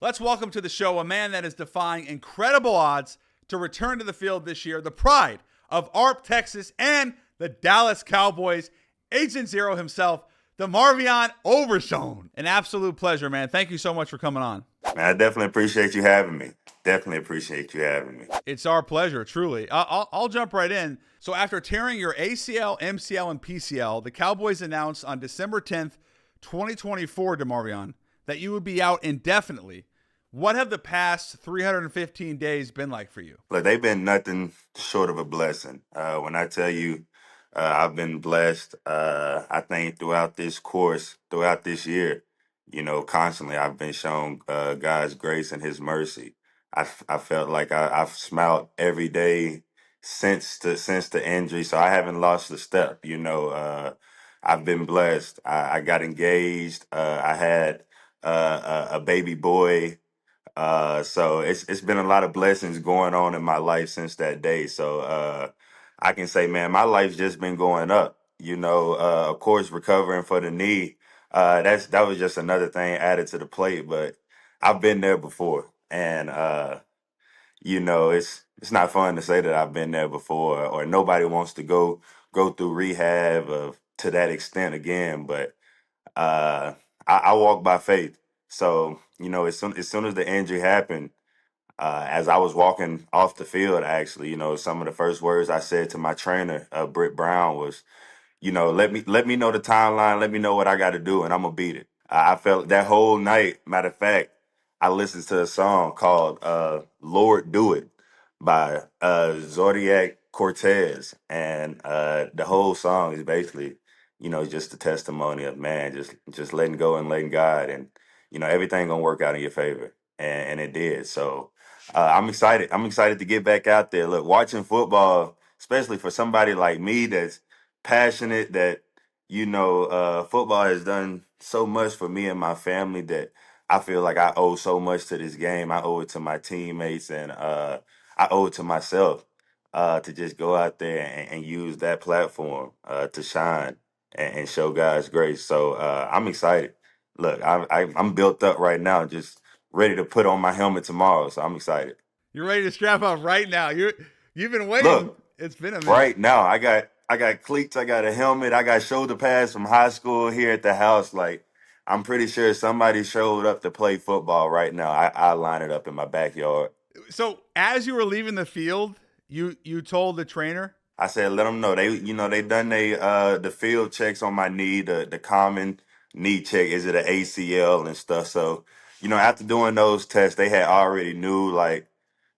Let's welcome to the show a man that is defying incredible odds to return to the field this year, the pride of Arp, Texas, and the Dallas Cowboys, Agent Zero himself, DeMarvion Overshown. An absolute pleasure, man. Thank you so much for coming on. Man, I definitely appreciate you having me. Definitely appreciate you having me. It's our pleasure, truly. I'll jump right in. So after tearing your ACL, MCL, and PCL, the Cowboys announced on December 10th, 2024, DeMarvion, that you would be out indefinitely. What have the past 315 days been like for you? Look, they've been nothing short of a blessing. When I tell you I've been blessed, I think throughout this year, constantly I've been shown God's grace and His mercy. I felt like I've smiled every day since the injury, so I haven't lost a step. I've been blessed. I got engaged. I had a baby boy. So it's been a lot of blessings going on in my life since that day. So I can say, man, my life's just been going up. Of course, recovering for the knee. That was just another thing added to the plate. But I've been there before, and it's not fun to say that I've been there before, or nobody wants to go through rehab to that extent again. But I walk by faith. So, as soon as the injury happened, as I was walking off the field, actually, some of the first words I said to my trainer, Britt Brown, was, let me know the timeline, let me know what I got to do, and I'm gonna beat it. I felt that whole night. Matter of fact, I listened to a song called "Lord Do It" by Zodiac Cortez, and the whole song is basically, just a testimony of, man, just letting go and letting God, and everything gonna work out in your favor, and it did. So I'm excited. I'm excited to get back out there. Look, watching football, especially for somebody like me that's passionate, that football has done so much for me and my family, that I feel like I owe so much to this game. I owe it to my teammates, and I owe it to myself to just go out there and use that platform to shine and show God's grace. So I'm excited. Look, I'm built up right now, just ready to put on my helmet tomorrow. So I'm excited. You're ready to strap up right now. You've been waiting. Look, It's been a minute. right now I got cleats, I got a helmet, I got shoulder pads from high school here at the house. Like, I'm pretty sure somebody showed up to play football right now. I line it up in my backyard. So as you were leaving the field, you told the trainer. I said, let them know they done the field checks on my knee, the common knee check. Is it an ACL and stuff? So, after doing those tests, they had already knew, like,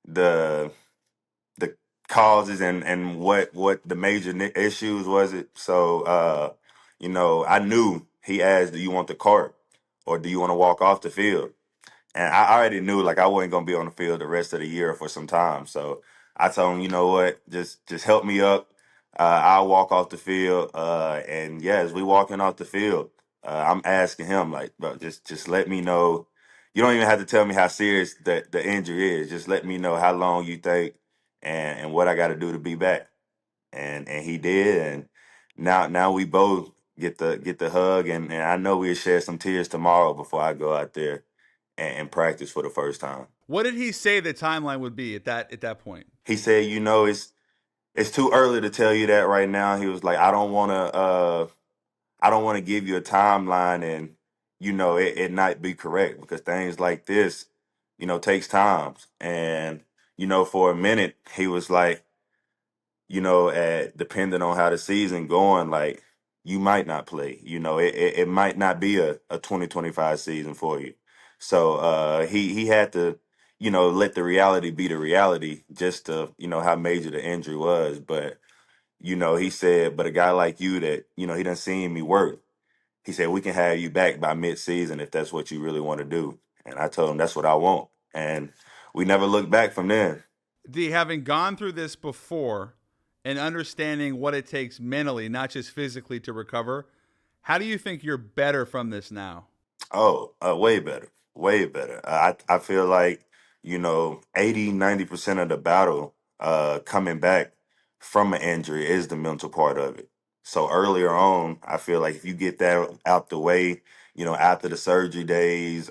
the the causes and what the major issues was. It so I knew. He asked, do you want the cart or do you want to walk off the field? And I already knew, like, I wasn't gonna be on the field the rest of the year for some time. So I told him, you know what, just help me up. I'll walk off the field. And yeah, as we walking off the field, I'm asking him, like, bro, just let me know. You don't even have to tell me how serious the injury is. Just let me know how long you think and what I got to do to be back. And he did. And now we both get the hug, and I know we'll share some tears tomorrow before I go out there and practice for the first time. What did he say the timeline would be at that point? He said, it's too early to tell you that right now. He was like, I don't want to give you a timeline, and it not be correct, because things like this, takes time. And for a minute he was like, depending on how the season going, like, you might not play. It might not be a 2025 season for you. So he had to, let the reality be the reality, just to, how major the injury was. But, he said, but a guy like you that, he done seen me work. He said, we can have you back by mid-season if that's what you really want to do. And I told him that's what I want. And we never looked back from there. Having gone through this before and understanding what it takes mentally, not just physically, to recover, how do you think you're better from this now? Oh, way better. Way better. I feel like, 80, 90% of the battle coming back from an injury is the mental part of it. So earlier on, I feel like if you get that out the way, after the surgery days,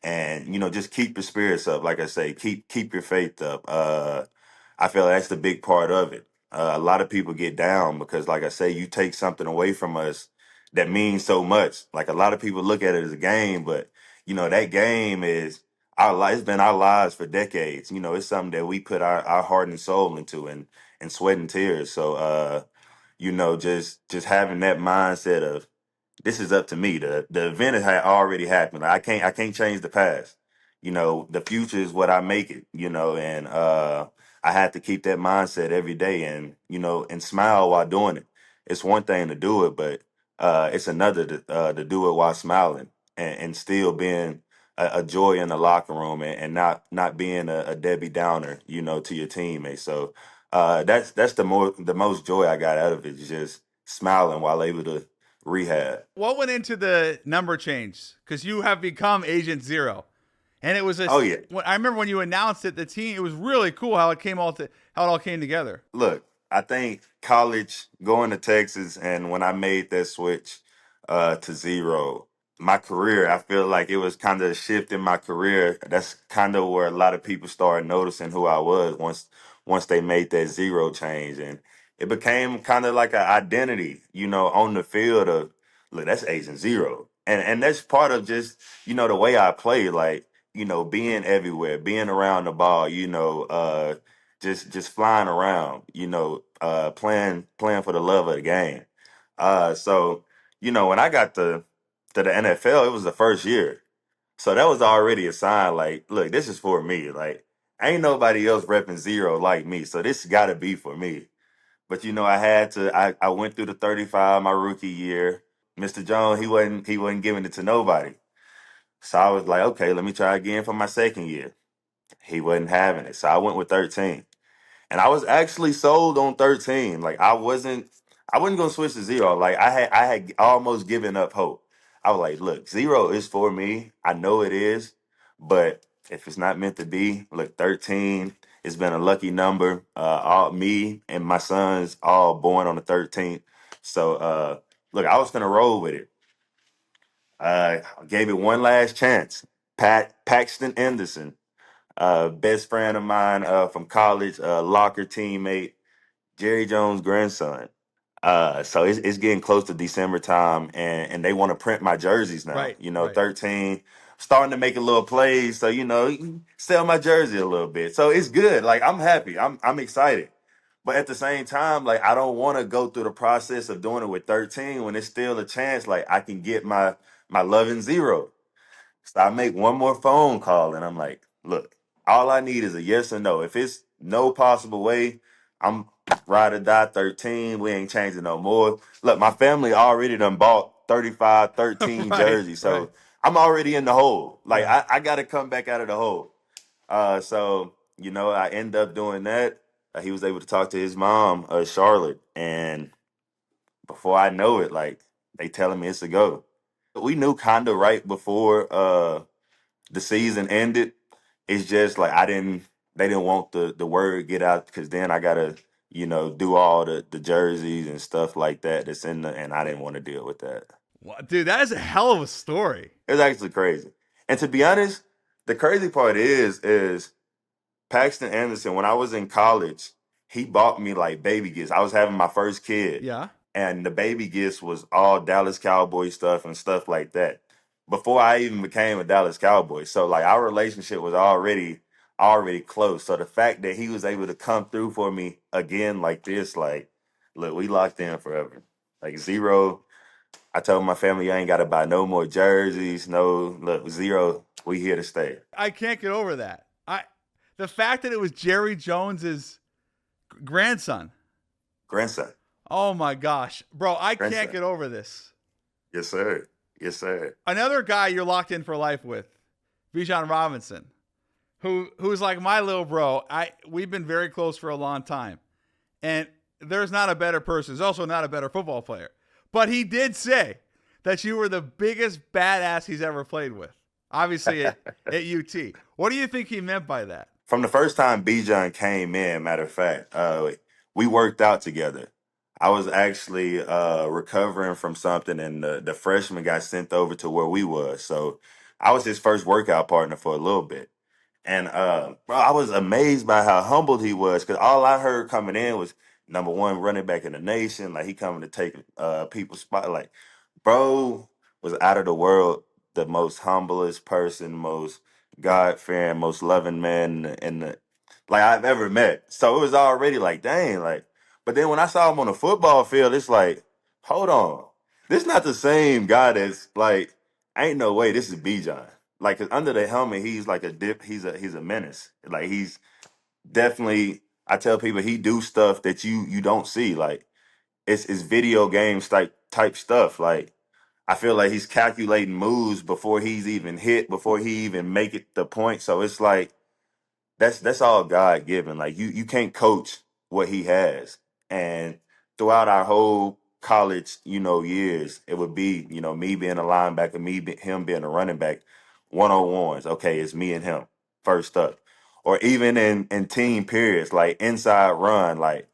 and just keep your spirits up. Like I say, keep your faith up. I feel that's the big part of it. A lot of people get down because, like I say, you take something away from us that means so much. Like a lot of people look at it as a game, but that game is our life. It's been our lives for decades. It's something that we put our heart and soul into, and sweat and tears. So, just having that mindset of this is up to me. The event had already happened. I can't change the past. The future is what I make it. And I have to keep that mindset every day, and smile while doing it. It's one thing to do it, but it's another to do it while smiling, and still being a joy in the locker room, and not being a Debbie Downer, to your teammates. So that's the most joy I got out of it, is just smiling while able to rehab. What went into the number change? Because you have become Agent Zero, and it was a. Oh yeah. I remember when you announced it, the team. It was really cool how it all came together. Look, I think college, going to Texas, and when I made that switch to zero, my career, I feel like it was kind of a shift in my career. That's kind of where a lot of people started noticing who I was once they made that zero change, and it became kind of like an identity, on the field of, look, that's Agent Zero, and that's part of just the way I play, like being everywhere, being around the ball, just flying around, playing for the love of the game. So when I got to the NFL, it was the first year, so that was already a sign. Like, look, this is for me. Like, ain't nobody else repping zero like me, so this got to be for me. But I had to. I went through the 35 my rookie year. Mr. Jones, he wasn't giving it to nobody. So I was like, okay, let me try again for my second year. He wasn't having it, so I went with 13. And I was actually sold on 13. Like I wasn't gonna switch to zero. Like I had almost given up hope. I was like, look, zero is for me. I know it is, but if it's not meant to be, look, 13, it's been a lucky number. All me and my sons all born on the 13th. So look, I was gonna roll with it. I gave it one last chance. Paxton Anderson, best friend of mine from college, locker teammate, Jerry Jones' grandson. So it's getting close to December time, and they want to print my jerseys now. Right, right. 13, starting to make a little plays, so sell my jersey a little bit. So it's good. Like, I'm happy. I'm excited. But at the same time, like, I don't want to go through the process of doing it with 13 when it's still a chance. Like, I can get my loving zero. So I make one more phone call, and I'm like, look, all I need is a yes or no. If it's no possible way, I'm ride or die 13. We ain't changing no more. Look, my family already done bought 35, 13 Right, jerseys. right. So I'm already in the hole. Like, Yeah. I got to come back out of the hole. So, I end up doing that. He was able to talk to his mom, Charlotte. And before I know it, like, they telling me it's a go. We knew kind of right before the season ended. It's just like they didn't want the word get out, because then I gotta do all the jerseys and stuff like that that's in and I didn't want to deal with that. Well, dude, that is a hell of a story. It was actually crazy. And to be honest, the crazy part is Paxton Anderson, when I was in college, he bought me like baby gifts. I was having my first kid, Yeah. and the baby gifts was all Dallas Cowboy stuff and stuff like that. Before I even became a Dallas Cowboy, so like our relationship was already close. So the fact that he was able to come through for me again like this, like, look, we locked in forever. Like, zero. I told my family I ain't got to buy no more jerseys. No, look, zero. We here to stay. I can't get over that. The fact that it was Jerry Jones's grandson. Grandson. Oh my gosh, bro, I can't Grandson. get over this. Yes, sir. Yes, sir. Another guy you're locked in for life with, Bijan Robinson, who's like my little bro. We've been very close for a long time, and there's not a better person. There's also not a better football player. But he did say that you were the biggest badass he's ever played with. Obviously at UT. What do you think he meant by that? From the first time Bijan came in, matter of fact, we worked out together. I was actually recovering from something, and the freshman got sent over to where we was. So I was his first workout partner for a little bit. And bro, I was amazed by how humbled he was because all I heard coming in was number one running back in the nation. Like he coming to take people's spot. Like bro was out of the world, the most humblest person, most God fearing, most loving man in the like I've ever met. So it was already like, dang, like. But then when I saw him on the football field, it's like, hold on, this not the same guy that's like, ain't no way this is Bijan. Like 'cause under the helmet, he's like a dip. He's a menace. Like he's definitely. I tell people he do stuff that you don't see. Like it's video games type stuff. Like I feel like he's calculating moves before he's even hit, before he even make it the point. So it's like that's all God given. Like you can't coach what he has. And throughout our whole college, years, it would be, me being a linebacker, him being a running back, 1-on-ones. Okay, it's me and him first up. Or even in team periods, like inside run, like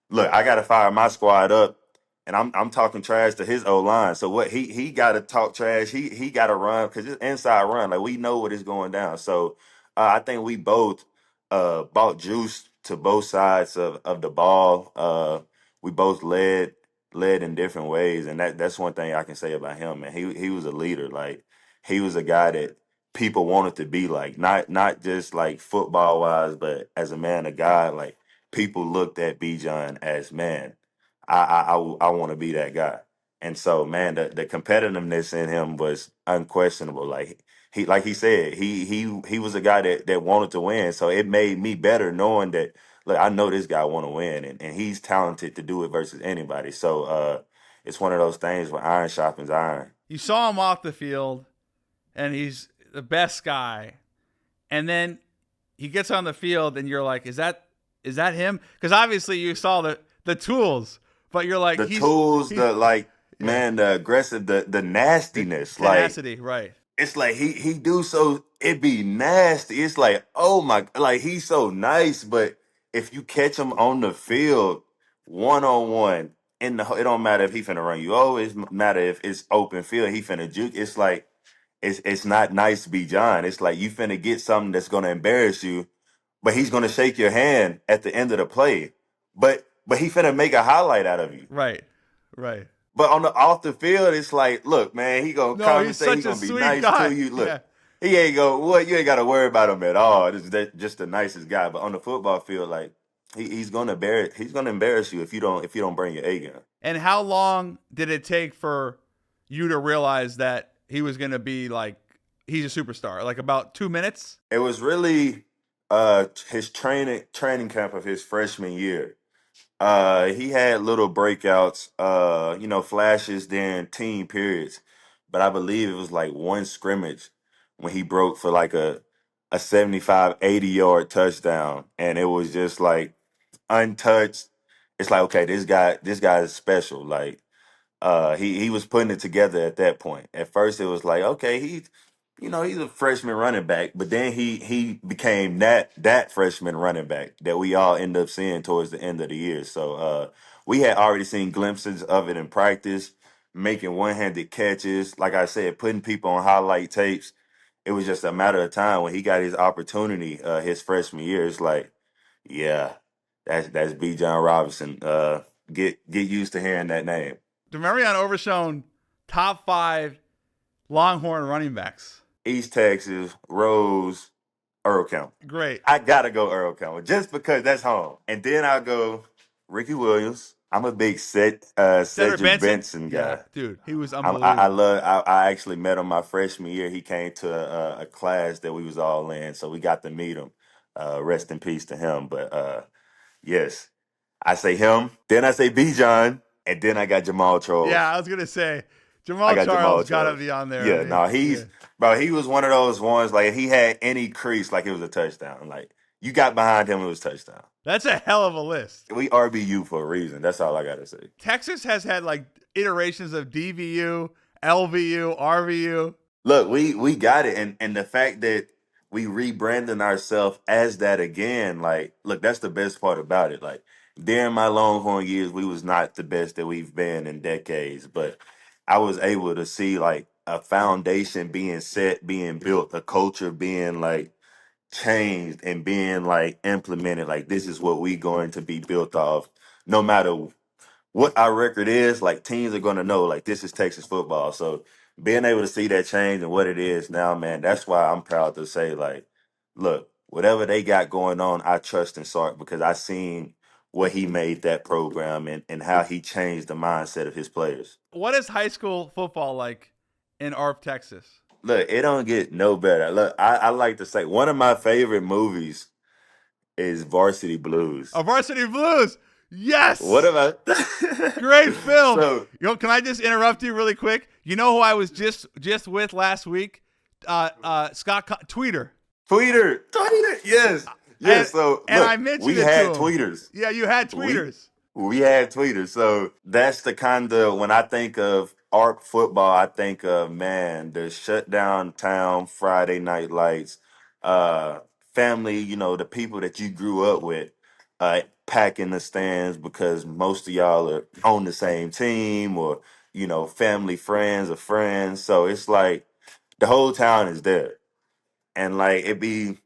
look, I gotta fire my squad up, and I'm talking trash to his O line. So what he got to talk trash. He got to run because it's inside run. Like we know what is going down. So I think we both bought juice to both sides of the ball. We both led in different ways, and that's one thing I can say about him. Man, he was a leader. Like he was a guy that people wanted to be like, not just like football wise, but as a man of God, like people looked at Bijan as man. I want to be that guy. And so, man, the competitiveness in him was unquestionable. Like he said, he was a guy that wanted to win. So it made me better knowing that look, I know this guy want to win, and he's talented to do it versus anybody. So it's one of those things where iron sharpens iron. You saw him off the field, and he's the best guy. And then he gets on the field, and you're like, is that him? Because obviously you saw the tools, but you're like, The tools, the like, yeah, man, the aggressive, the nastiness, like tenacity, right? it's like he do so it be nasty. It's like, oh my, like he's so nice, but if you catch him on the field 1-on-one it don't matter if he finna run you over. It matter if it's open field. He finna juke. It's like it's not nice to be John. It's like you finna get something that's gonna embarrass you, but he's gonna shake your hand at the end of the play. But he finna make a highlight out of you. Right, right. But on the off the field, it's like, look, man, he gonna No, he's compensate. He such a gonna be sweet nice to guy. you. Yeah, Look, he ain't go. What you ain't got to worry about him at all. This is just the nicest guy. But on the football field, like he's gonna embarrass. He's gonna embarrass you if you don't bring your A game. And how long did it take for you to realize that he was going to be like, he's a superstar? Like about 2 minutes? It was really his training camp of his freshman year. He had little breakouts, flashes during team periods, but I believe it was like one scrimmage when he broke for like a 75, 80 yard touchdown, and it was just like untouched. It's like, okay, this guy is special. Like he was putting it together at that point. At first, it was like, okay, he's a freshman running back, but then he became that freshman running back that we all end up seeing towards the end of the year. So we had already seen glimpses of it in practice, making one-handed catches. Like I said, putting people on highlight tapes. It was just a matter of time when he got his opportunity his freshman year. It's like, yeah, that's Bijan Robinson. Get used to hearing that name. DeMarvion Overshown, top 5 Longhorn running backs. East Texas, Rose, Earl County. Great. I gotta go Earl County just because that's home. And then I'll go Ricky Williams. I'm a big Cedric Cedric Benson? Benson Yeah, guy. dude, he was I unbelievable. love. I actually met him my freshman year. He came to a class that we was all in, so we got to meet him. Rest in peace to him. But yes, I say him. Then I say Bijan, and then I got Jamal Yeah, Charles. I was going to say, I Jamal got Charles Jamal got to Charles. be on there. Yeah, no, Yeah. he was one of those ones like if he had any crease, like it was a touchdown. Like you got behind him, it was touchdown. That's a hell of a list. We RBU for a reason. That's all I gotta say. Texas has had like iterations of DVU, LVU, RVU. Look, we got it, and the fact that we rebranding ourselves as that again, like, look, that's the best part about it. Like during my Longhorn years, we was not the best that we've been in decades, but I was able to see like a foundation being set, being built, a culture being like changed and being like implemented. Like this is what we going to be built off. No matter what our record is, like teams are going to know like this is Texas football. So being able to see that change and what it is now, man, that's why I'm proud to say like, look, whatever they got going on, I trust in Sark because I seen what he made that program and how he changed the mindset of his players. What is high school football like in Arp, Texas? Look, it don't get no better. Look, I like to say one of my favorite movies is Varsity Blues. A Varsity Blues. Yes. What about Great film. So, Can I just interrupt you really quick? You know who I was just with last week? Tweeter. Tweeter, yes. And, So and look, I mentioned we it had to him. tweeters. Yeah, you had tweeters. We had tweeters. So that's the kind of when I think of ARC football, I think of man, the shutdown town Friday night lights, family, the people that you grew up with, packing the stands because most of y'all are on the same team or, family, friends of friends. So it's like the whole town is there. And like it be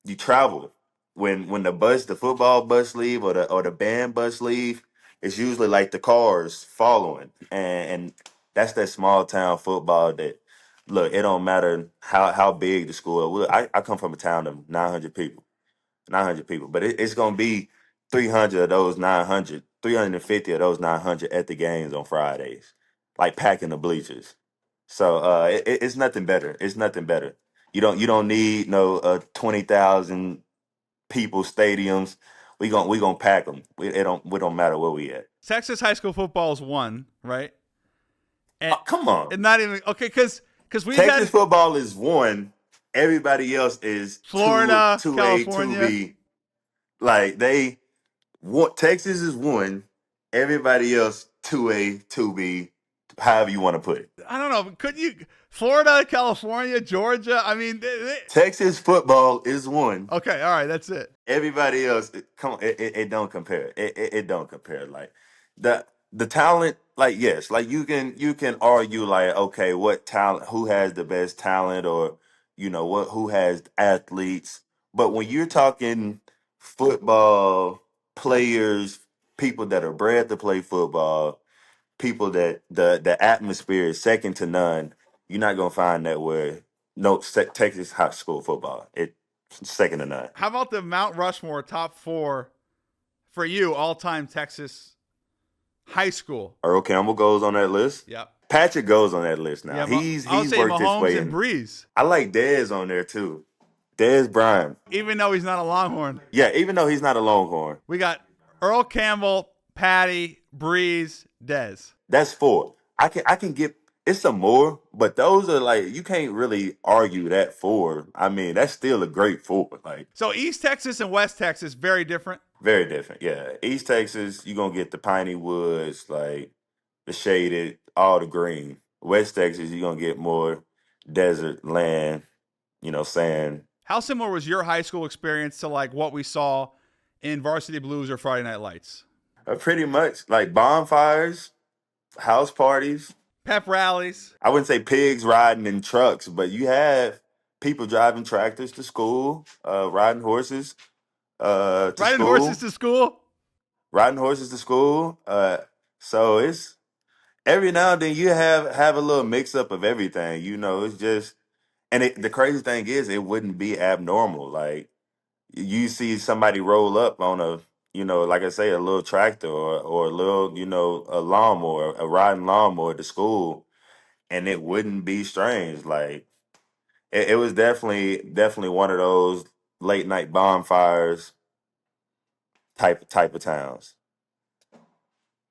you travel when the football bus leave or the band bus leave, it's usually like the cars following, and that's that small town football that look, it don't matter how big the school is. I come from a town of 900 people, but it's gonna be 300 of those 900, 350 of those 900 at the games on Fridays, like packing the bleachers. So it's nothing better. It's nothing better. You don't need no 20,000 people stadiums. We gonna pack them. We don't matter where we at. Texas high school football is one, right? And, Come on, and not even okay because we've Texas had football is one. Everybody else is Florida, two A, two California. B. Like they want Texas is one. Everybody else 2A, 2B. However you want to put it. I don't know. Couldn't you? Florida, California, Georgia. I mean, Texas football is one. okay, all right, that's it. Everybody else, come on, it don't compare. It don't compare. Like the talent, like yes, like you can argue like okay, what talent, who has the best talent, or who has athletes. But when you're talking football players, people that are bred to play football, people that the atmosphere is second to none, you're not gonna find that where no Texas high school football. It's second to none. How about the Mount Rushmore top 4 for you all time Texas high school? Earl Campbell goes on that list. Yep. Patrick goes on that list now. Yeah, He's I'll say worked his Mahomes way and in. Breeze, I like Dez on there too. Dez Bryant. even though he's not a Longhorn. Yeah, even though he's not a Longhorn. We got Earl Campbell, Patty, Breeze, Dez. That's 4. I can get it's some more, but those are like you can't really argue that 4. I mean, that's still a great 4. Like So East Texas and West Texas, very different. very different. Yeah. East Texas, you're gonna get the piney woods, like the shaded, all the green. West Texas, you're gonna get more desert land, sand. How similar was your high school experience to like what we saw in Varsity Blues or Friday Night Lights? Pretty much like bonfires, house parties. Pep rallies. I wouldn't say pigs riding in trucks, but you have people driving tractors to school, riding horses to Riding school, horses to school. riding horses to school. So it's every now and then you have a little mix up of everything. It's just and the crazy thing is it wouldn't be abnormal. Like you see somebody roll up on like I say, a little tractor or a little, a lawnmower, a riding lawnmower to school, and it wouldn't be strange. Like it was definitely one of those late night bonfires type of towns.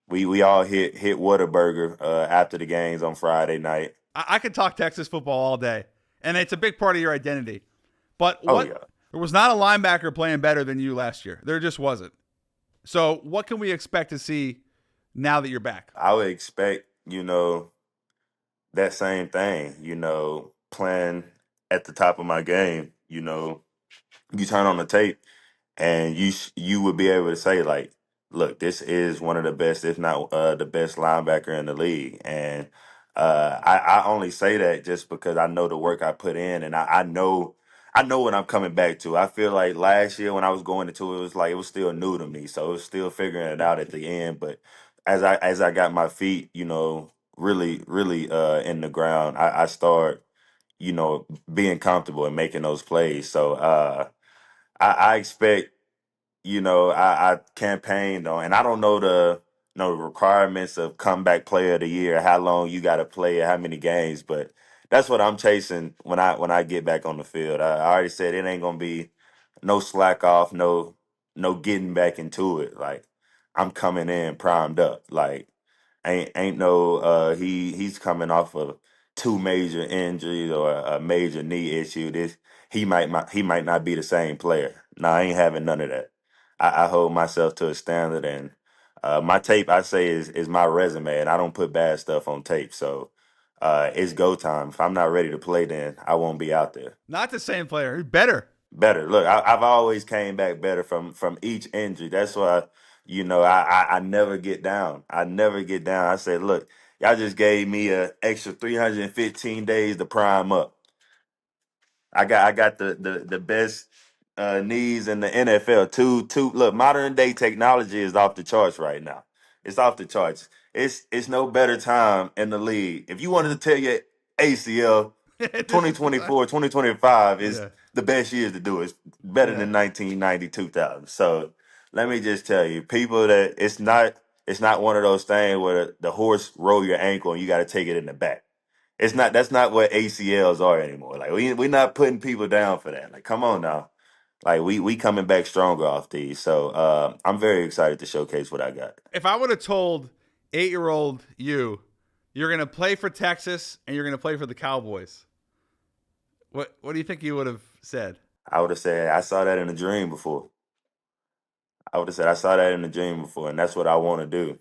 We all hit Whataburger after the games on Friday night. I could talk Texas football all day, and it's a big part of your identity. But Oh yeah. there was not a linebacker playing better than you last year. There just wasn't. So what can we expect to see now that you're back? I would expect, that same thing, playing at the top of my game, you turn on the tape and you would be able to say like, look, this is one of the best, if not the best linebacker in the league. And I only say that just because I know the work I put in, and I know what I'm coming back to. I feel like last year when I was going into it, it was like it was still new to me, so it was still figuring it out at the end. But as I got my feet, really in the ground, I start being comfortable and making those plays. So I expect I campaigned on, and I don't know the requirements of comeback player of the year, how long you got to play, how many games, but that's what I'm chasing when I get back on the field. I already said it ain't gonna be no slack off, no getting back into it. Like I'm coming in primed up. Like ain't no he's coming off of two major injuries or a major knee issue. This he might not be the same player. No, I ain't having none of that. I hold myself to a standard, and my tape I say is my resume, and I don't put bad stuff on tape. So it's go time. If I'm not ready to play, then I won't be out there. Not the same player. Better. Better. Look, I've always came back better from each injury. That's why I never get down. I never get down. I said, look, y'all just gave me a extra 315 days to prime up. I got the best knees in the NFL. Two look, modern day technology is off the charts right now. It's off the charts. It's no better time in the league. If you wanted to tell your ACL This is the time. 2024, 2025 is Yeah. the best years to do it. It's better Yeah. than 1990, 2000. So let me just tell you, people, that it's not one of those things where the horse roll your ankle and you got to take it in the back. It's not. That's not what ACLs are anymore. Like we're not putting people down for that. Like come on now. Like we coming back stronger off these. So I'm very excited to showcase what I got. If I would have told 8-year-old you're going to play for Texas and you're going to play for the Cowboys, what do you think you would have said? I would have said I saw that in a dream before. I would have said I saw that in a dream before, and that's what I want to do.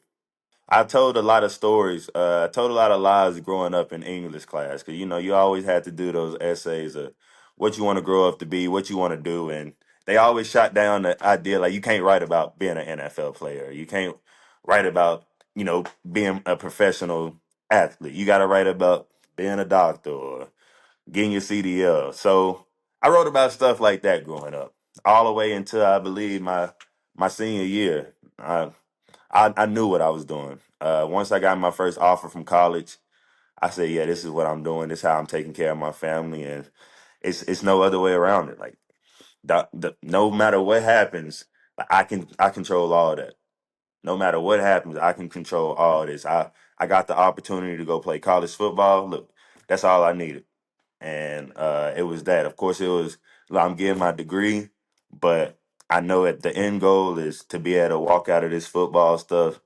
I told a lot of stories. I told a lot of lies growing up in English class because you always had to do those essays of what you want to grow up to be, what you want to do, and they always shot down the idea like you can't write about being an NFL player, you can't write about being a professional athlete. You got to write about being a doctor or getting your CDL. So I wrote about stuff like that growing up, all the way until I believe my senior year. I knew what I was doing. Once I got my first offer from college, I said, "Yeah, this is what I'm doing. This is how I'm taking care of my family, and it's no other way around it. Like, no matter what happens, I control all that. No matter what happens, I can control all this. I got the opportunity to go play college football. Look, that's all I needed, and it was that. Of course, it was. Look, I'm getting my degree, but I know that the end goal is to be able to walk out of this football stuff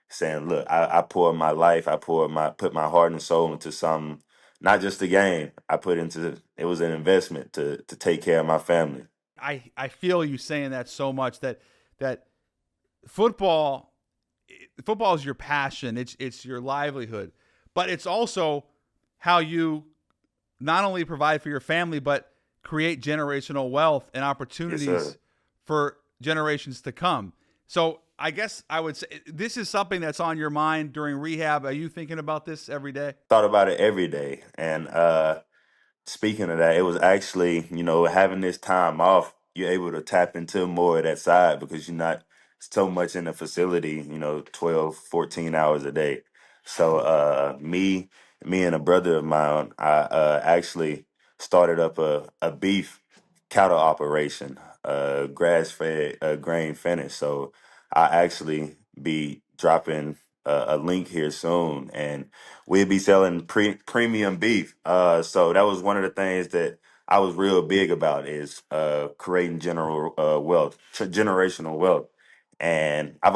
saying, "Look, I poured my life, put my heart and soul into something, not just a game. I put into it was an investment to take care of my family." I feel you saying that so much that football football is your passion. It's your livelihood, but it's also how you not only provide for your family but create generational wealth and Yes, opportunities sir. for generations to come. So I guess I would say this is something that's on your mind during rehab. Are you thinking about this every day? Thought about it every day, and speaking of that, it was actually, having this time off, you're able to tap into more of that side because you're not so much in the facility, 12, 14 hours a day. So me and a brother of mine, I actually started up a beef cattle operation, grass fed, grain finished. So I actually be dropping a link here soon, and we'll be selling premium beef. So that was one of the things that I was real big about is creating general wealth, generational wealth. And I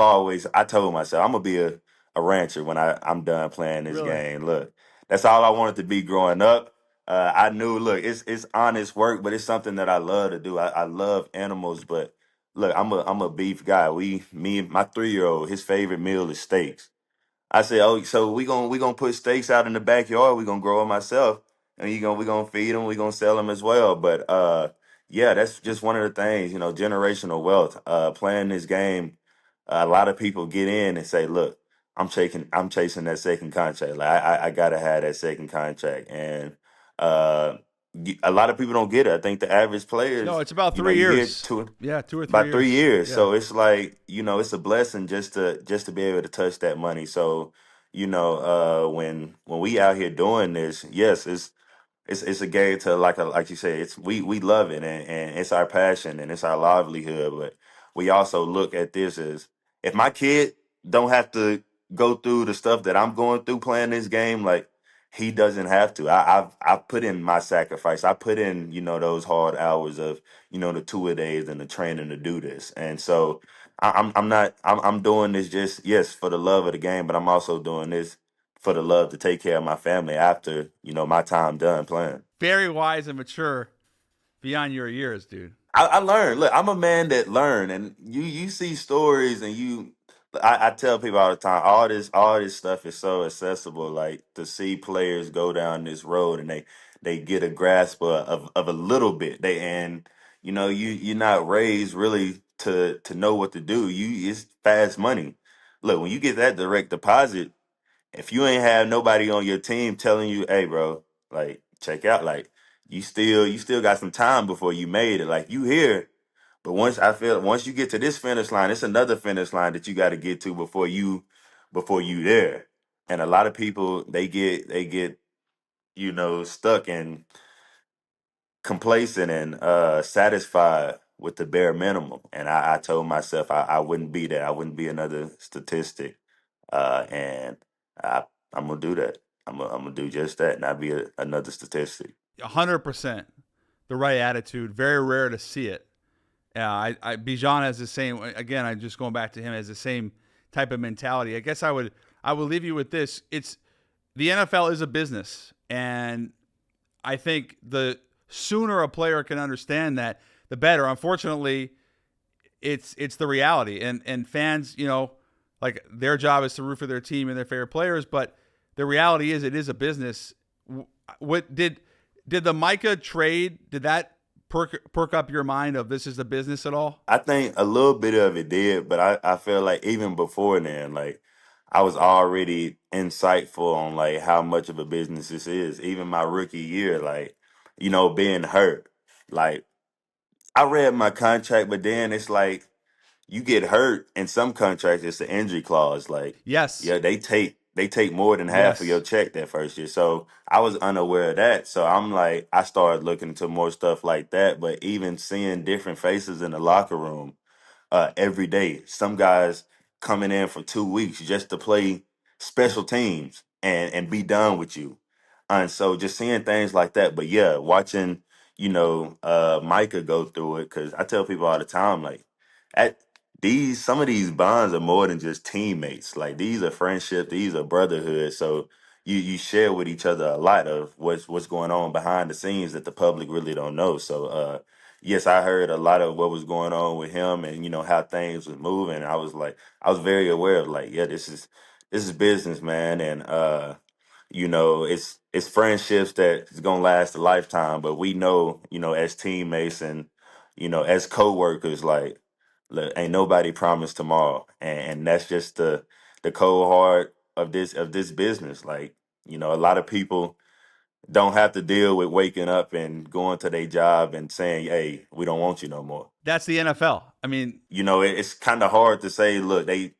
told myself I'm gonna be a rancher when I'm done playing this Really? game. Look, that's all I wanted to be growing up. I knew, look, it's honest work, but it's something that I love to do. I love animals, but look, I'm a beef guy. Me, and my 3 year old, his favorite meal is steaks. I said, "Oh, so we gonna put steaks out in the backyard. We gonna grow them myself, and we gonna feed them. We gonna sell them as well." But yeah, that's just one of the things. Generational wealth. Playing this game, a lot of people get in and say, "Look, I'm chasing that second contract. Like I gotta have that second contract, and a lot of people don't get it. I think the average No, players, it's about you know, 3 you hear years. two Yeah, 2 or 3 about three years. years. Yeah. So it's like, it's a blessing just to be able to touch that money. So, when we out here doing this, yes, it's a game to, like you said, it's we love it, and it's our passion and it's our livelihood. But we also look at this as, if my kid don't have to go through the stuff that I'm going through playing this game, like, he doesn't have to. I've put in my sacrifice. I put in, those hard hours of, the two a days and the training to do this. And so I'm not I'm doing this just, yes, for the love of the game, but I'm also doing this for the love to take care of my family after, my time done playing. Very wise and mature beyond your years, dude. I learned. Look, I'm a man that learn, and you see stories, and I tell people all the time, all this stuff is so accessible. Like, to see players go down this road, and they get a grasp of a little bit. You're not raised really to know what to do. It's fast money. Look, when you get that direct deposit, if you ain't have nobody on your team telling you, hey, bro, like, check out, like, you still got some time before you made it. Like, you here, but once you get to this finish line, it's another finish line that you got to get to before you there. And a lot of people, they get stuck and complacent and satisfied with the bare minimum. And I told myself I wouldn't be that. I wouldn't be another statistic. And I'm gonna do that. I'm gonna do just that, not be another statistic. 100% the right attitude. Very rare to see it. Yeah, Bijan has the same. Again, I'm just going back to him, has the same type of mentality. I guess I would leave you with this. It's the NFL is a business, and I think the sooner a player can understand that, the better. Unfortunately, it's the reality, and fans, like, their job is to root for their team and their favorite players, but the reality is it is a business. What did the Micah trade, did that perk up your mind of this is a business at all? I think a little bit of it did, but I feel like even before then, like, I was already insightful on, like, how much of a business this is. Even my rookie year, like, being hurt. Like, I read my contract, but then it's like, you get hurt in some contracts, it's the injury clause. Like, Yes. yeah, they take more than half of your Yes. check that first year. So I was unaware of that. So I'm like, I started looking into more stuff like that. But even seeing different faces in the locker room, every day. Some guys coming in for 2 weeks just to play special teams and be done with you. And so just seeing things like that. But yeah, watching, Micah go through it, because I tell people all the time, like, at some of these bonds are more than just teammates. Like, these are friendship, these are brotherhood. So you share with each other a lot of what's going on behind the scenes that the public really don't know. So yes, I heard a lot of what was going on with him, and how things was moving. I was very aware of, like, yeah, this is business, man. And it's friendships that is gonna last a lifetime. But we know, as teammates and as co-workers, like, look, ain't nobody promised tomorrow, and that's just the cold heart of this business. Like, a lot of people don't have to deal with waking up and going to their job and saying, hey, we don't want you no more. That's the NFL. I mean, It's kind of hard to say, look, they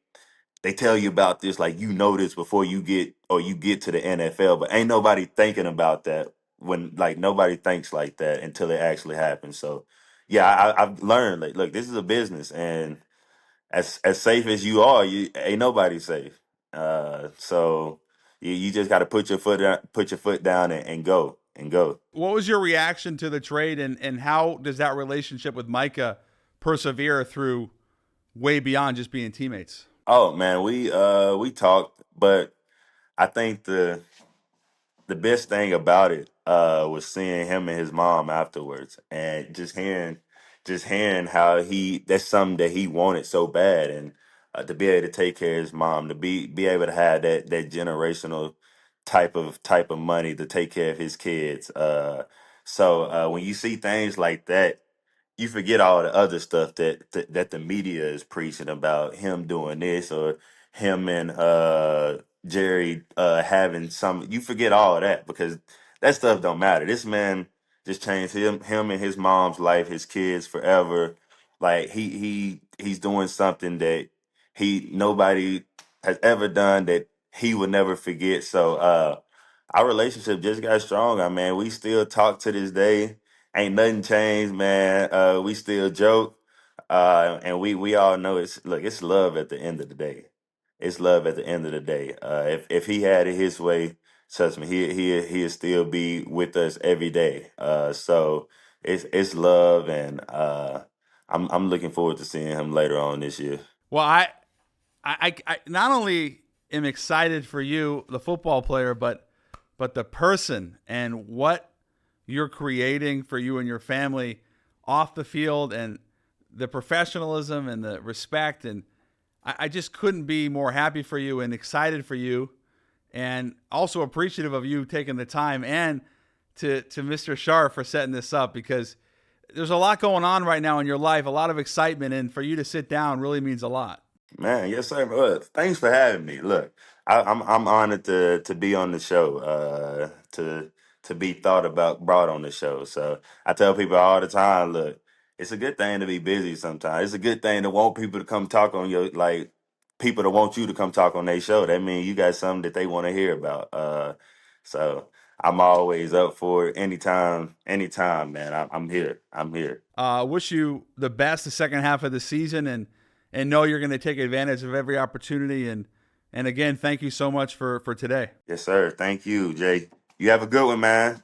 tell you about this, like, this before you get to the NFL, but ain't nobody thinking about that, when, like, nobody thinks like that until it actually happens. So yeah, I've learned, like, look, this is a business, and as safe as you are, you ain't nobody safe. So you just got to put your foot down and go and go. what was your reaction to the trade, and how does that relationship with Micah persevere through way beyond just being teammates? Oh man, we talked, but I think the best thing about it was seeing him and his mom afterwards, and just hearing how that's something that he wanted so bad. And to be able to take care of his mom, to be able to have that generational type of money to take care of his kids. So when you see things like that, you forget all the other stuff that the media is preaching about him doing this, or him and Jerry having some. You forget all of that because that stuff don't matter. This man just changed him and his mom's life, his kids forever. Like he's doing something that nobody has ever done that he would never forget. So our relationship just got stronger, man. We still talk to this day. Ain't nothing changed, man. We still joke. And we all know it's love at the end of the day. It's love at the end of the day. If he had it his way, trust me, he'd still be with us every day. So it's love, and I'm looking forward to seeing him later on this year. Well, I not only am excited for you, the football player, but the person and what you're creating for you and your family off the field, and the professionalism and the respect. And I just couldn't be more happy for you and excited for you, and also appreciative of you taking the time, and to Mr. Shar for setting this up, because there's a lot going on right now in your life, a lot of excitement, and for you to sit down really means a lot. Man, yes, sir. Look, thanks for having me. Look, I'm honored to be on the show, to be thought about, brought on the show. So I tell people all the time, look, it's a good thing to be busy sometimes. It's a good thing to want people to come talk on your people to want you to come talk on their show. That means you got something that they want to hear about. So I'm always up for it. Anytime, man. I'm here. I'm here. Wish you the best the second half of the season, and know you're going to take advantage of every opportunity. And again, thank you so much for today. Yes, sir. Thank you, Jay. You have a good one, man.